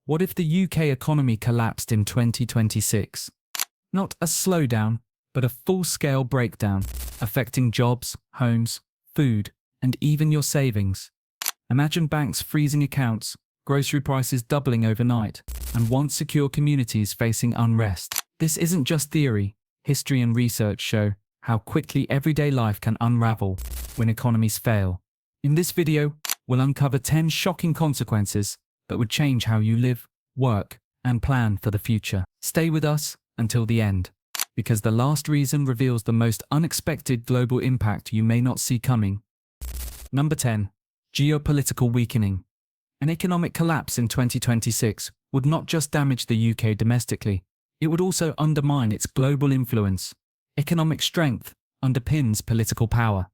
What if the UK economy collapsed in 2026? Not a slowdown, but a full-scale breakdown, affecting jobs, homes, food, and even your savings. Imagine banks freezing accounts, grocery prices doubling overnight, and once secure communities facing unrest. This isn't just theory. History and research show how quickly everyday life can unravel when economies fail. In this video, we'll uncover 10 shocking consequences that would change how you live, work, and plan for the future. Stay with us until the end, because the last reason reveals the most unexpected global impact you may not see coming. Number 10. Geopolitical weakening. An economic collapse in 2026 would not just damage the UK domestically, it would also undermine its global influence. Economic strength underpins political power.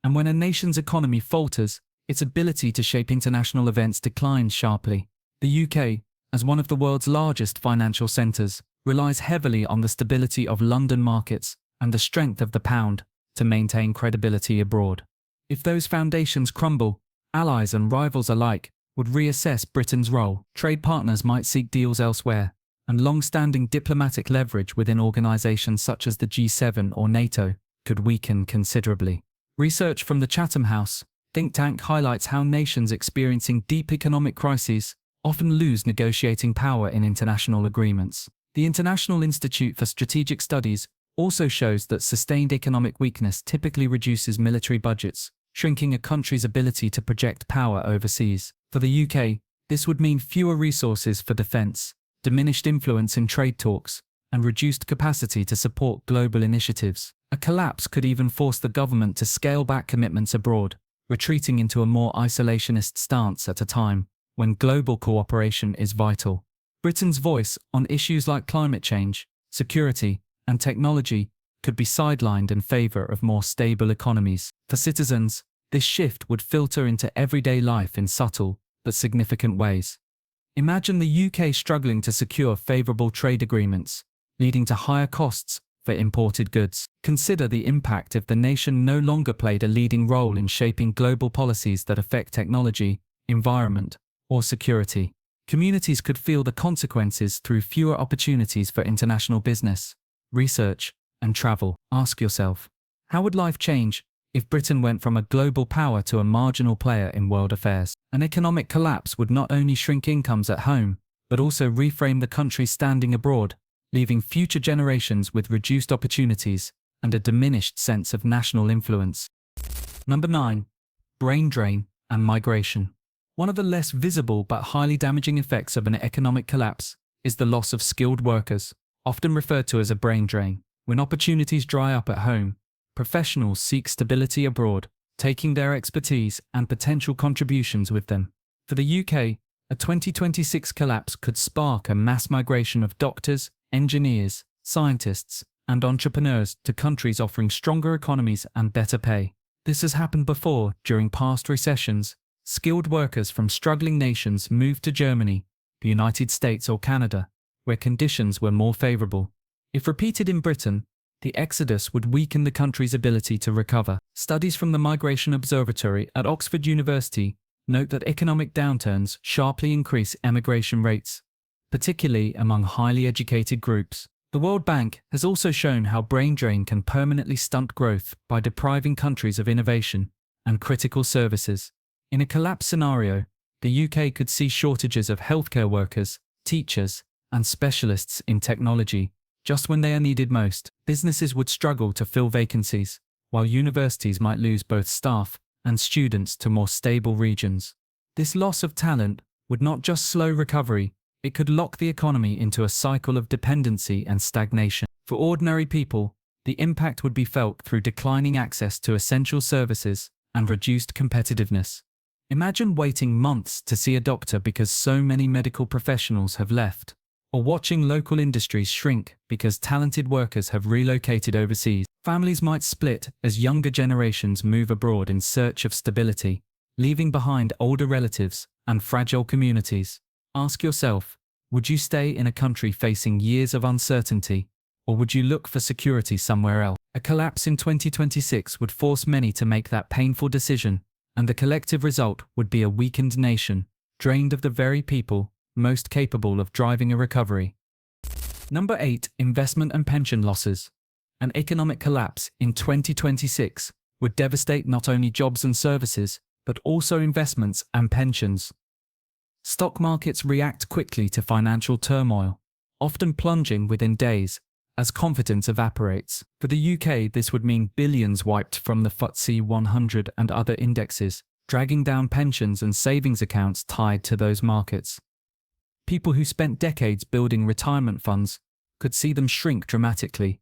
And when a nation's economy falters, its ability to shape international events declines sharply. The UK, as one of the world's largest financial centres, relies heavily on the stability of London markets and the strength of the pound to maintain credibility abroad. If those foundations crumble, allies and rivals alike would reassess Britain's role. Trade partners might seek deals elsewhere, and long-standing diplomatic leverage within organisations such as the G7 or NATO could weaken considerably. Research from the Chatham House think tank highlights how nations experiencing deep economic crises often lose negotiating power in international agreements. The International Institute for Strategic Studies also shows that sustained economic weakness typically reduces military budgets, shrinking a country's ability to project power overseas. For the UK, this would mean fewer resources for defence, diminished influence in trade talks, and reduced capacity to support global initiatives. A collapse could even force the government to scale back commitments abroad, retreating into a more isolationist stance at a time when global cooperation is vital. Britain's voice on issues like climate change, security, and technology could be sidelined in favour of more stable economies. For citizens, this shift would filter into everyday life in subtle but significant ways. Imagine the UK struggling to secure favourable trade agreements, leading to higher costs for imported goods. Consider the impact if the nation no longer played a leading role in shaping global policies that affect technology, environment, or security. Communities could feel the consequences through fewer opportunities for international business, research, and travel. Ask yourself, how would life change if Britain went from a global power to a marginal player in world affairs? An economic collapse would not only shrink incomes at home, but also reframe the country's standing abroad, leaving future generations with reduced opportunities and a diminished sense of national influence. Number 9. Brain drain and migration. One of the less visible but highly damaging effects of an economic collapse is the loss of skilled workers, often referred to as a brain drain. When opportunities dry up at home, professionals seek stability abroad, taking their expertise and potential contributions with them. For the UK, a 2026 collapse could spark a mass migration of doctors, engineers, scientists, and entrepreneurs to countries offering stronger economies and better pay. This has happened before during past recessions. Skilled workers from struggling nations moved to Germany, the United States, or Canada, where conditions were more favourable. If repeated in Britain, the exodus would weaken the country's ability to recover. Studies from the Migration Observatory at Oxford University note that economic downturns sharply increase emigration rates, particularly among highly educated groups. The World Bank has also shown how brain drain can permanently stunt growth by depriving countries of innovation and critical services. In a collapse scenario, the UK could see shortages of healthcare workers, teachers, and specialists in technology just when they are needed most. Businesses would struggle to fill vacancies, while universities might lose both staff and students to more stable regions. This loss of talent would not just slow recovery, it could lock the economy into a cycle of dependency and stagnation. For ordinary people, the impact would be felt through declining access to essential services and reduced competitiveness. Imagine waiting months to see a doctor because so many medical professionals have left, or watching local industries shrink because talented workers have relocated overseas. Families might split as younger generations move abroad in search of stability, leaving behind older relatives and fragile communities. Ask yourself, would you stay in a country facing years of uncertainty, or would you look for security somewhere else? A collapse in 2026 would force many to make that painful decision, and the collective result would be a weakened nation, drained of the very people most capable of driving a recovery. Number 8. Investment and pension losses. An economic collapse in 2026 would devastate not only jobs and services, but also investments and pensions. Stock markets react quickly to financial turmoil, often plunging within days as confidence evaporates. For the UK, this would mean billions wiped from the FTSE 100 and other indexes, dragging down pensions and savings accounts tied to those markets. People who spent decades building retirement funds could see them shrink dramatically,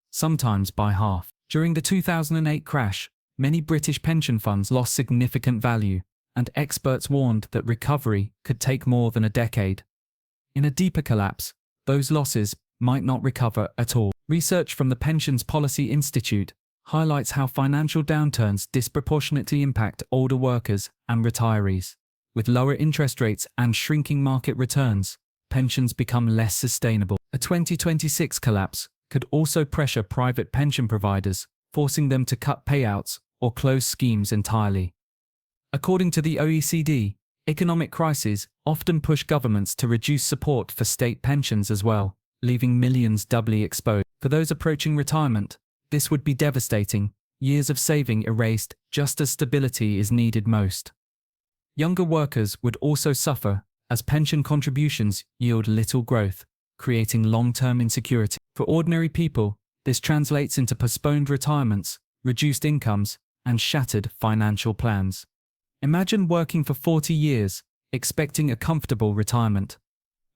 sometimes by half. During the 2008 crash, many British pension funds lost significant value, and experts warned that recovery could take more than a decade. In a deeper collapse, those losses might not recover at all. Research from the Pensions Policy Institute highlights how financial downturns disproportionately impact older workers and retirees. With lower interest rates and shrinking market returns, pensions become less sustainable. A 2026 collapse could also pressure private pension providers, forcing them to cut payouts or close schemes entirely. According to the OECD, economic crises often push governments to reduce support for state pensions as well, leaving millions doubly exposed. For those approaching retirement, this would be devastating, years of saving erased just as stability is needed most. Younger workers would also suffer, as pension contributions yield little growth, creating long-term insecurity. For ordinary people, this translates into postponed retirements, reduced incomes, and shattered financial plans. Imagine working for 40 years, expecting a comfortable retirement,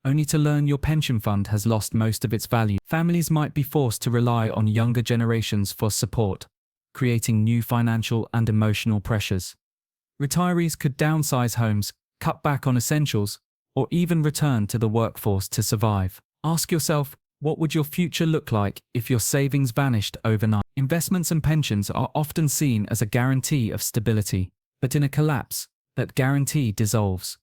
only to learn your pension fund has lost most of its value. Families might be forced to rely on younger generations for support, creating new financial and emotional pressures. Retirees could downsize homes, cut back on essentials, or even return to the workforce to survive. Ask yourself, what would your future look like if your savings vanished overnight? Investments and pensions are often seen as a guarantee of stability, but in a collapse, that guarantee dissolves.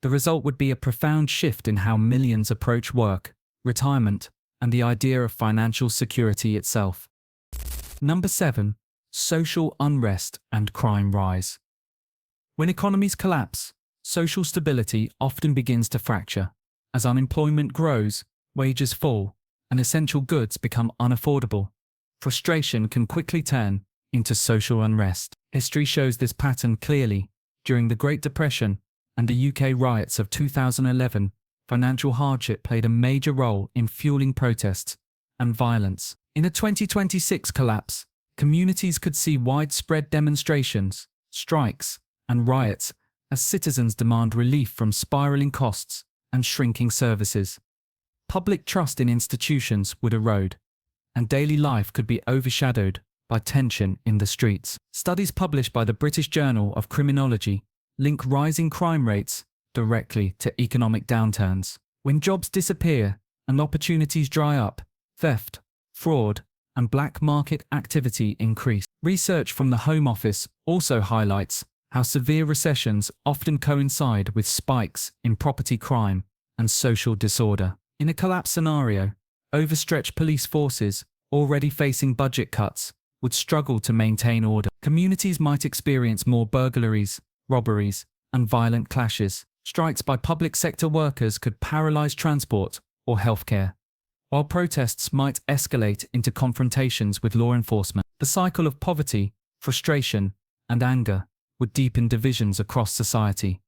The result would be a profound shift in how millions approach work, retirement, and the idea of financial security itself. Number 7. Social unrest and crime rise. When economies collapse, social stability often begins to fracture. As unemployment grows, wages fall, and essential goods become unaffordable. Frustration can quickly turn into social unrest. History shows this pattern clearly. During the Great Depression and the UK riots of 2011, financial hardship played a major role in fueling protests and violence. In a 2026 collapse, communities could see widespread demonstrations, strikes, and riots as citizens demand relief from spiraling costs and shrinking services. Public trust in institutions would erode, and daily life could be overshadowed by tension in the streets. Studies published by the British Journal of Criminology link rising crime rates directly to economic downturns. When jobs disappear and opportunities dry up, theft, fraud, and black market activity increase. Research from the Home Office also highlights how severe recessions often coincide with spikes in property crime and social disorder. In a collapse scenario, overstretched police forces, already facing budget cuts, would struggle to maintain order. Communities might experience more burglaries, robberies, and violent clashes. Strikes by public sector workers could paralyze transport or healthcare, while protests might escalate into confrontations with law enforcement. The cycle of poverty, frustration, and anger would deepen divisions across society.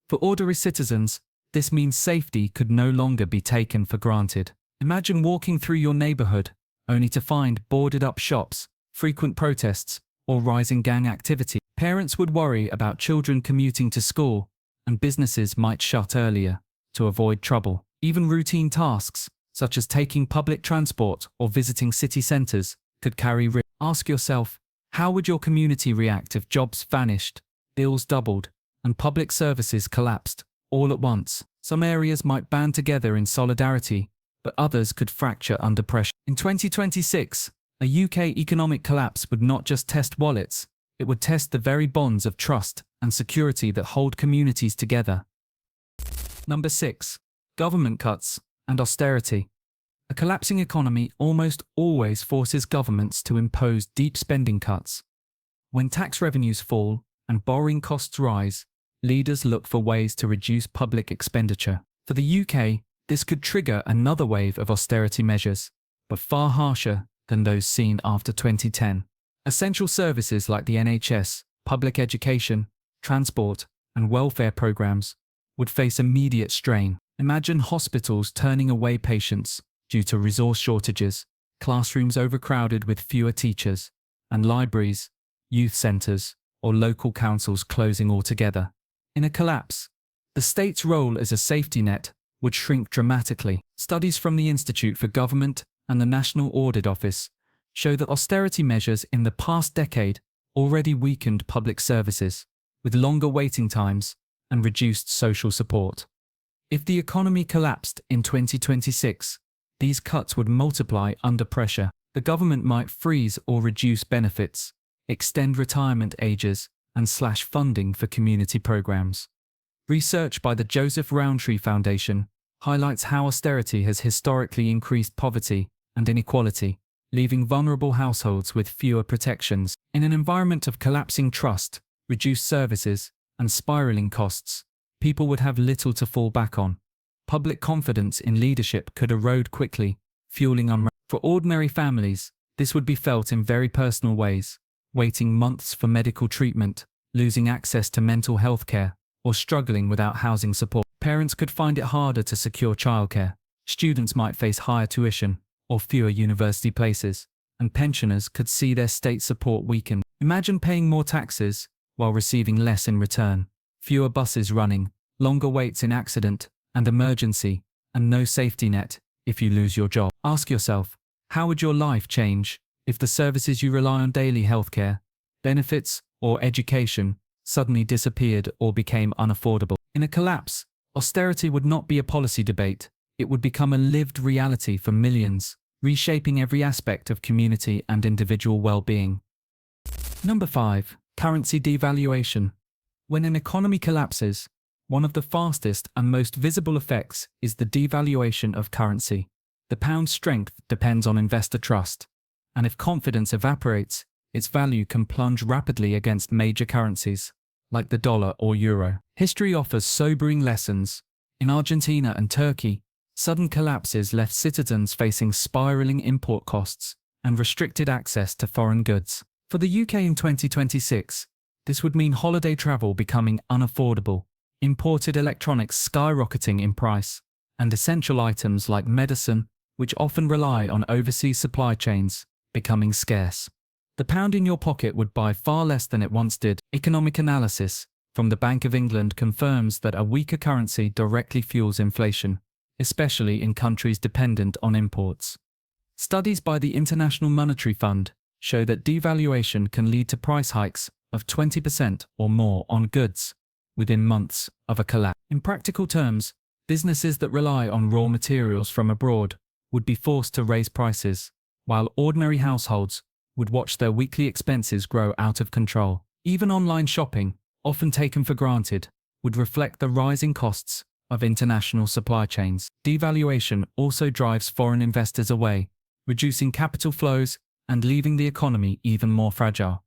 For ordinary citizens, this means safety could no longer be taken for granted. Imagine walking through your neighborhood only to find boarded-up shops, frequent protests, or rising gang activity. Parents would worry about children commuting to school, and businesses might shut earlier to avoid trouble. Even routine tasks, such as taking public transport or visiting city centers, could carry risk. Ask yourself, how would your community react if jobs vanished, bills doubled, and public services collapsed all at once? Some areas might band together in solidarity, but others could fracture under pressure. In 2026, a UK economic collapse would not just test wallets, it would test the very bonds of trust and security that hold communities together. Number 6. Government cuts and austerity. A collapsing economy almost always forces governments to impose deep spending cuts. When tax revenues fall and borrowing costs rise, leaders look for ways to reduce public expenditure. For the UK, this could trigger another wave of austerity measures, but far harsher than those seen after 2010. Essential services like the NHS, public education, transport, and welfare programs would face immediate strain. Imagine hospitals turning away patients due to resource shortages, classrooms overcrowded with fewer teachers, and libraries, youth centres, or local councils closing altogether. In a collapse, the state's role as a safety net would shrink dramatically. Studies from the Institute for Government and the National Audit Office show that austerity measures in the past decade already weakened public services, with longer waiting times and reduced social support. If the economy collapsed in 2026, these cuts would multiply under pressure. The government might freeze or reduce benefits, extend retirement ages, and slash funding for community programs. Research by the Joseph Rowntree Foundation highlights how austerity has historically increased poverty and inequality, leaving vulnerable households with fewer protections. In an environment of collapsing trust, reduced services, and spiraling costs, people would have little to fall back on. Public confidence in leadership could erode quickly, fueling unrest. For ordinary families, this would be felt in very personal ways: waiting months for medical treatment, losing access to mental health care, or struggling without housing support. Parents could find it harder to secure childcare. Students might face higher tuition or fewer university places, and pensioners could see their state support weaken. Imagine paying more taxes while receiving less in return. Fewer buses running, longer waits in accident and emergency, and no safety net if you lose your job. Ask yourself, how would your life change if the services you rely on daily healthcare, benefits, or education suddenly disappeared or became unaffordable? In a collapse, austerity would not be a policy debate. It would become a lived reality for millions, reshaping every aspect of community and individual well-being. Number 5. Currency devaluation. When an economy collapses, one of the fastest and most visible effects is the devaluation of currency. The pound's strength depends on investor trust, and if confidence evaporates, its value can plunge rapidly against major currencies, like the dollar or euro. History offers sobering lessons. In Argentina and Turkey, sudden collapses left citizens facing spiraling import costs and restricted access to foreign goods. For the UK in 2026, this would mean holiday travel becoming unaffordable, imported electronics skyrocketing in price, and essential items like medicine, which often rely on overseas supply chains, becoming scarce. The pound in your pocket would buy far less than it once did. Economic analysis from the Bank of England confirms that a weaker currency directly fuels inflation, especially in countries dependent on imports. Studies by the International Monetary Fund show that devaluation can lead to price hikes of 20% or more on goods within months of a collapse. In practical terms, businesses that rely on raw materials from abroad would be forced to raise prices, while ordinary households would watch their weekly expenses grow out of control. Even online shopping, often taken for granted, would reflect the rising costs of international supply chains. Devaluation also drives foreign investors away, reducing capital flows and leaving the economy even more fragile.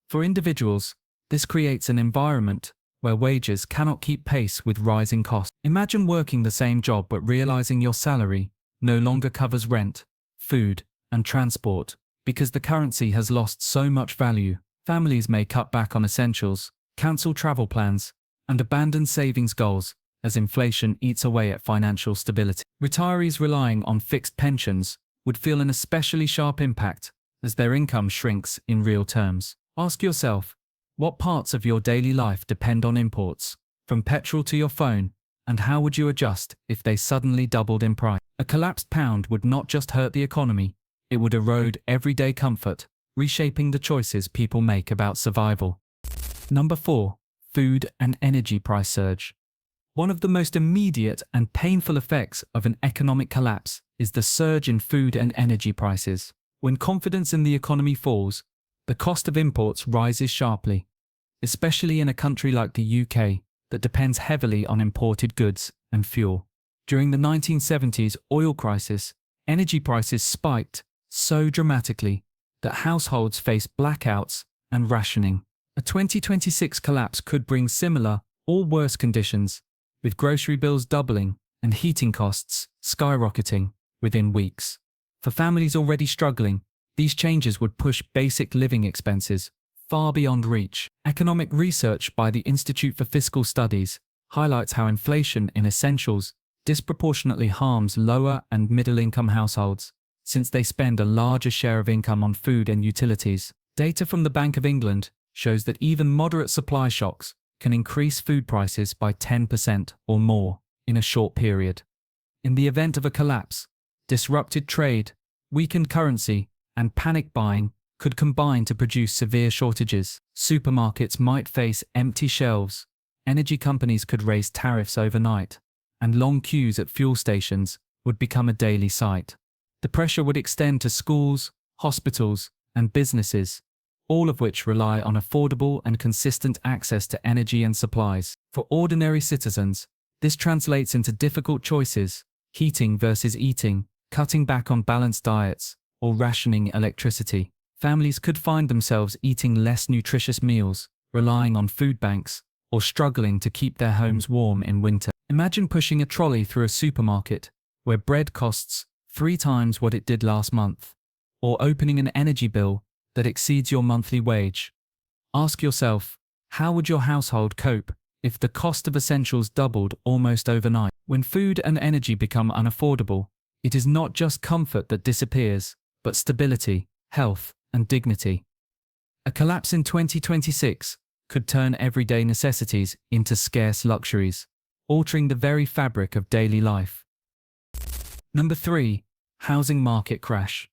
For individuals, this creates an environment where wages cannot keep pace with rising costs. Imagine working the same job but realizing your salary no longer covers rent, food, and transport because the currency has lost so much value. Families may cut back on essentials, cancel travel plans, and abandon savings goals as inflation eats away at financial stability. Retirees relying on fixed pensions would feel an especially sharp impact as their income shrinks in real terms. Ask yourself, what parts of your daily life depend on imports, from petrol to your phone, and how would you adjust if they suddenly doubled in price? A collapsed pound would not just hurt the economy, it would erode everyday comfort, reshaping the choices people make about survival. Number 4. Food and energy price surge. One of the most immediate and painful effects of an economic collapse is the surge in food and energy prices. When confidence in the economy falls, the cost of imports rises sharply, especially in a country like the UK that depends heavily on imported goods and fuel. During the 1970s oil crisis, energy prices spiked so dramatically that households faced blackouts and rationing. A 2026 collapse could bring similar or worse conditions, with grocery bills doubling and heating costs skyrocketing within weeks. For families already struggling, these changes would push basic living expenses far beyond reach. Economic research by the Institute for Fiscal Studies highlights how inflation in essentials disproportionately harms lower and middle-income households, since they spend a larger share of income on food and utilities. Data from the Bank of England shows that even moderate supply shocks can increase food prices by 10% or more in a short period. In the event of a collapse, disrupted trade, weakened currency, and panic buying could combine to produce severe shortages. Supermarkets might face empty shelves, energy companies could raise tariffs overnight, and long queues at fuel stations would become a daily sight. The pressure would extend to schools, hospitals, and businesses, all of which rely on affordable and consistent access to energy and supplies. For ordinary citizens, this translates into difficult choices: heating versus eating, cutting back on balanced diets, or rationing electricity. Families could find themselves eating less nutritious meals, relying on food banks, or struggling to keep their homes warm in winter. Imagine pushing a trolley through a supermarket where bread costs 3 times what it did last month, or opening an energy bill that exceeds your monthly wage. Ask yourself, how would your household cope if the cost of essentials doubled almost overnight? When food and energy become unaffordable, it is not just comfort that disappears, but stability, health, and dignity. A collapse in 2026 could turn everyday necessities into scarce luxuries, altering the very fabric of daily life. Number 3. Housing market crash.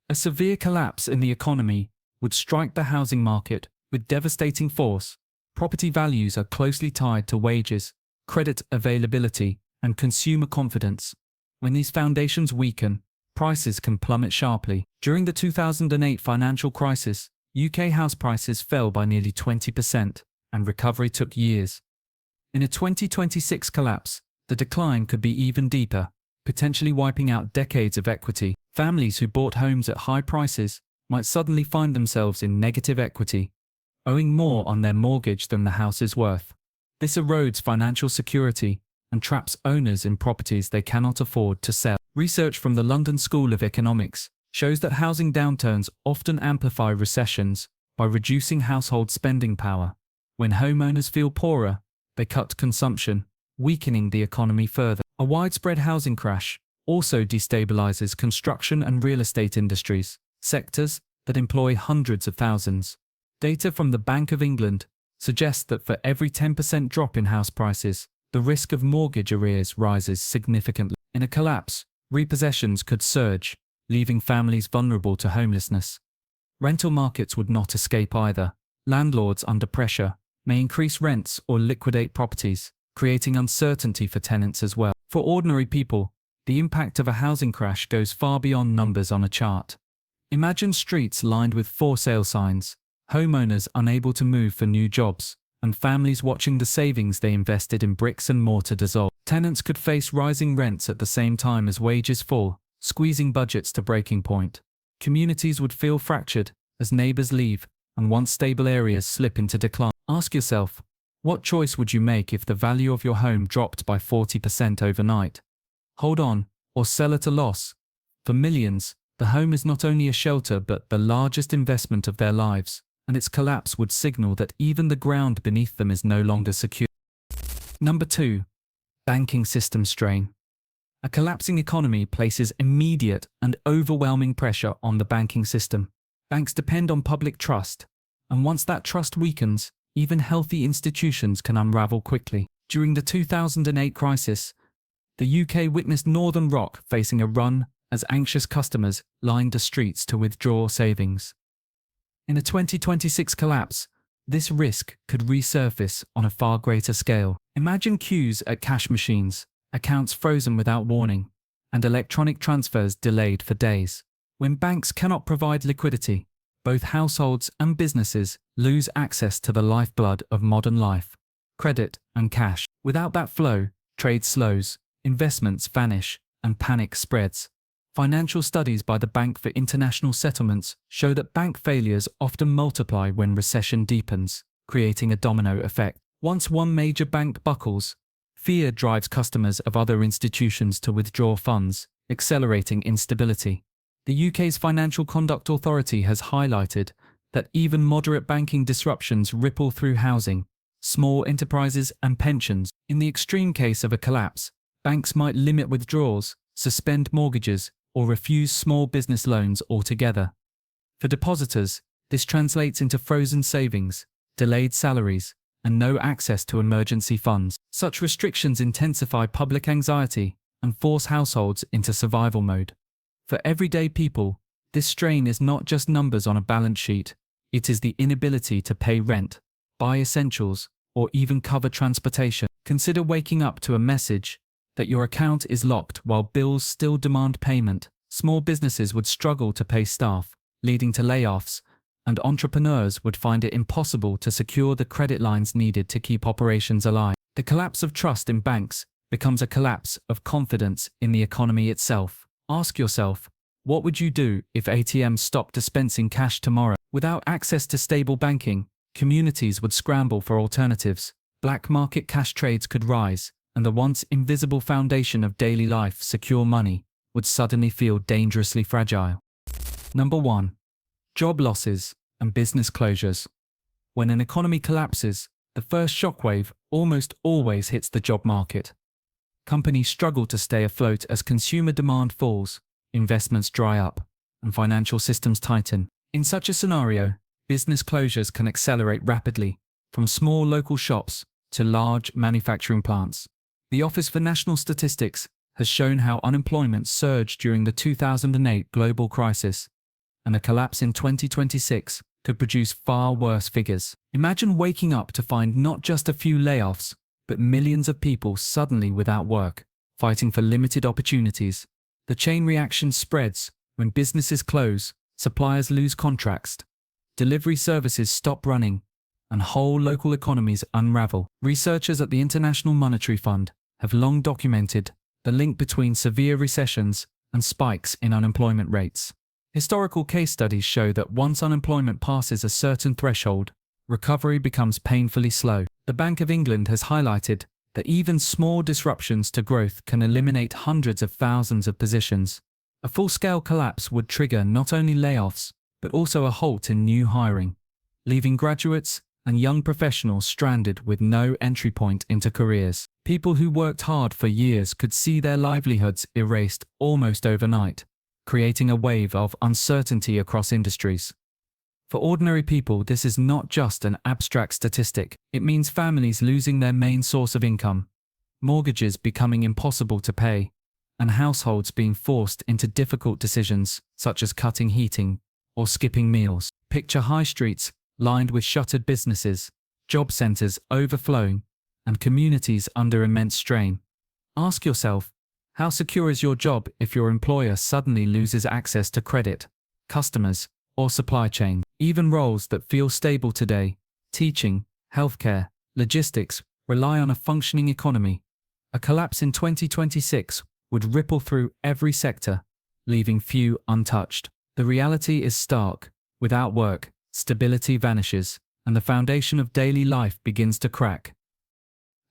A severe collapse in the economy would strike the housing market with devastating force. Property values are closely tied to wages, credit availability, and consumer confidence. When these foundations weaken, prices can plummet sharply. During the 2008 financial crisis, UK house prices fell by nearly 20%, and recovery took years. In a 2026 collapse, the decline could be even deeper, potentially wiping out decades of equity. Families who bought homes at high prices might suddenly find themselves in negative equity, owing more on their mortgage than the house is worth. This erodes financial security and traps owners in properties they cannot afford to sell. Research from the London School of Economics shows that housing downturns often amplify recessions by reducing household spending power. When homeowners feel poorer, they cut consumption, weakening the economy further. A widespread housing crash also destabilizes construction and real estate industries, sectors that employ hundreds of thousands. Data from the Bank of England suggests that for every 10% drop in house prices, the risk of mortgage arrears rises significantly. In a collapse, repossessions could surge, leaving families vulnerable to homelessness. Rental markets would not escape either. Landlords under pressure may increase rents or liquidate properties, creating uncertainty for tenants as well. For ordinary people, the impact of a housing crash goes far beyond numbers on a chart. Imagine streets lined with for sale signs, homeowners unable to move for new jobs, and families watching the savings they invested in bricks and mortar dissolve. Tenants could face rising rents at the same time as wages fall, squeezing budgets to breaking point. Communities would feel fractured as neighbors leave and once stable areas slip into decline. Ask yourself, what choice would you make if the value of your home dropped by 40% overnight? Hold on, or sell at a loss. For millions, the home is not only a shelter but the largest investment of their lives, and its collapse would signal that even the ground beneath them is no longer secure. Number 2. Banking system strain. A collapsing economy places immediate and overwhelming pressure on the banking system. Banks depend on public trust, and once that trust weakens, even healthy institutions can unravel quickly. During the 2008 crisis, the UK witnessed Northern Rock facing a run as anxious customers lined the streets to withdraw savings. In a 2026 collapse, this risk could resurface on a far greater scale. Imagine queues at cash machines, accounts frozen without warning, and electronic transfers delayed for days. When banks cannot provide liquidity, both households and businesses lose access to the lifeblood of modern life, credit and cash. Without that flow, trade slows, investments vanish, and panic spreads. Financial studies by the Bank for International Settlements show that bank failures often multiply when recession deepens, creating a domino effect. Once one major bank buckles, Fear drives customers of other institutions to withdraw funds, accelerating instability. The UK's Financial Conduct Authority has highlighted that even moderate banking disruptions ripple through housing, small enterprises and pensions. In the extreme case of a collapse, banks might limit withdrawals, suspend mortgages, or refuse small business loans altogether. For depositors, this translates into frozen savings, delayed salaries, and no access to emergency funds. Such restrictions intensify public anxiety and force households into survival mode. For everyday people, this strain is not just numbers on a balance sheet, it is the inability to pay rent, buy essentials, or even cover transportation. Consider waking up to a message that your account is locked while bills still demand payment. Small businesses would struggle to pay staff, leading to layoffs, and entrepreneurs would find it impossible to secure the credit lines needed to keep operations alive. The collapse of trust in banks becomes a collapse of confidence in the economy itself. Ask yourself, what would you do if ATMs stopped dispensing cash tomorrow? Without access to stable banking, communities would scramble for alternatives. Black market cash trades could rise, and the once invisible foundation of daily life, secure money, would suddenly feel dangerously fragile. Number 1. Job losses and business closures. When an economy collapses, the first shockwave almost always hits the job market. Companies struggle to stay afloat as consumer demand falls, investments dry up, and financial systems tighten. In such a scenario, business closures can accelerate rapidly, from small local shops to large manufacturing plants. The Office for National Statistics has shown how unemployment surged during the 2008 global crisis, and a collapse in 2026 could produce far worse figures. Imagine waking up to find not just a few layoffs, but millions of people suddenly without work, fighting for limited opportunities. The chain reaction spreads. When businesses close, suppliers lose contracts, delivery services stop running, and whole local economies unravel. Researchers at the International Monetary Fund have long documented the link between severe recessions and spikes in unemployment rates. Historical case studies show that once unemployment passes a certain threshold, recovery becomes painfully slow. The Bank of England has highlighted that even small disruptions to growth can eliminate hundreds of thousands of positions. A full-scale collapse would trigger not only layoffs, but also a halt in new hiring, leaving graduates and young professionals stranded with no entry point into careers. People who worked hard for years could see their livelihoods erased almost overnight, creating a wave of uncertainty across industries. For ordinary people, this is not just an abstract statistic. It means families losing their main source of income, mortgages becoming impossible to pay, and households being forced into difficult decisions such as cutting heating or skipping meals. Picture high streets lined with shuttered businesses, job centers overflowing, and communities under immense strain. Ask yourself, how secure is your job if your employer suddenly loses access to credit, customers, or supply chain? Even roles that feel stable today, teaching, healthcare, logistics, rely on a functioning economy. A collapse in 2026 would ripple through every sector, leaving few untouched. The reality is stark. Without work, stability vanishes, and the foundation of daily life begins to crack.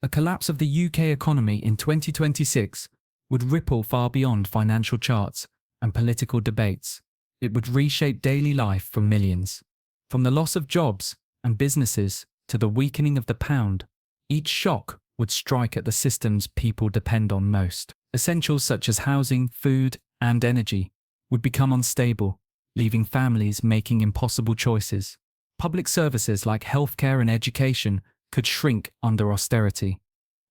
A collapse of the UK economy in 2026 would ripple far beyond financial charts and political debates. It would reshape daily life for millions. From the loss of jobs and businesses to the weakening of the pound, each shock would strike at the systems people depend on most. Essentials such as housing, food, and energy would become unstable, leaving families making impossible choices. Public services like healthcare and education could shrink under austerity,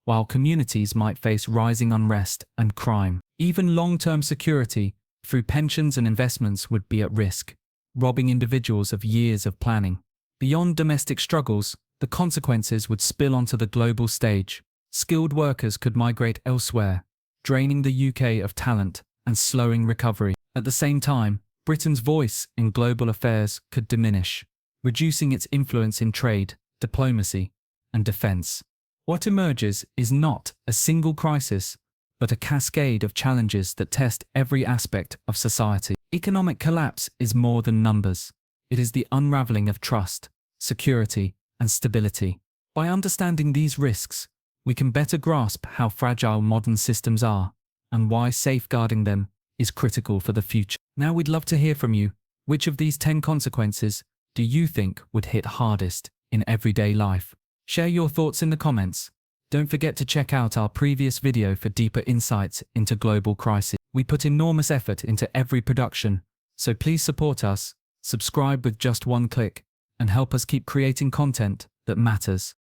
while communities might face rising unrest and crime. Even long-term security through pensions and investments would be at risk, robbing individuals of years of planning. Beyond domestic struggles, the consequences would spill onto the global stage. Skilled workers could migrate elsewhere, draining the UK of talent and slowing recovery. At the same time, Britain's voice in global affairs could diminish, reducing its influence in trade, diplomacy, and defence. What emerges is not a single crisis, but a cascade of challenges that test every aspect of society. Economic collapse is more than numbers. It is the unravelling of trust, security, and stability. By understanding these risks, we can better grasp how fragile modern systems are and why safeguarding them is critical for the future. Now we'd love to hear from you. Which of these 10 consequences do you think would hit hardest in everyday life? Share your thoughts in the comments. Don't forget to check out our previous video for deeper insights into global crisis. We put enormous effort into every production, so please support us, subscribe with just one click, and help us keep creating content that matters.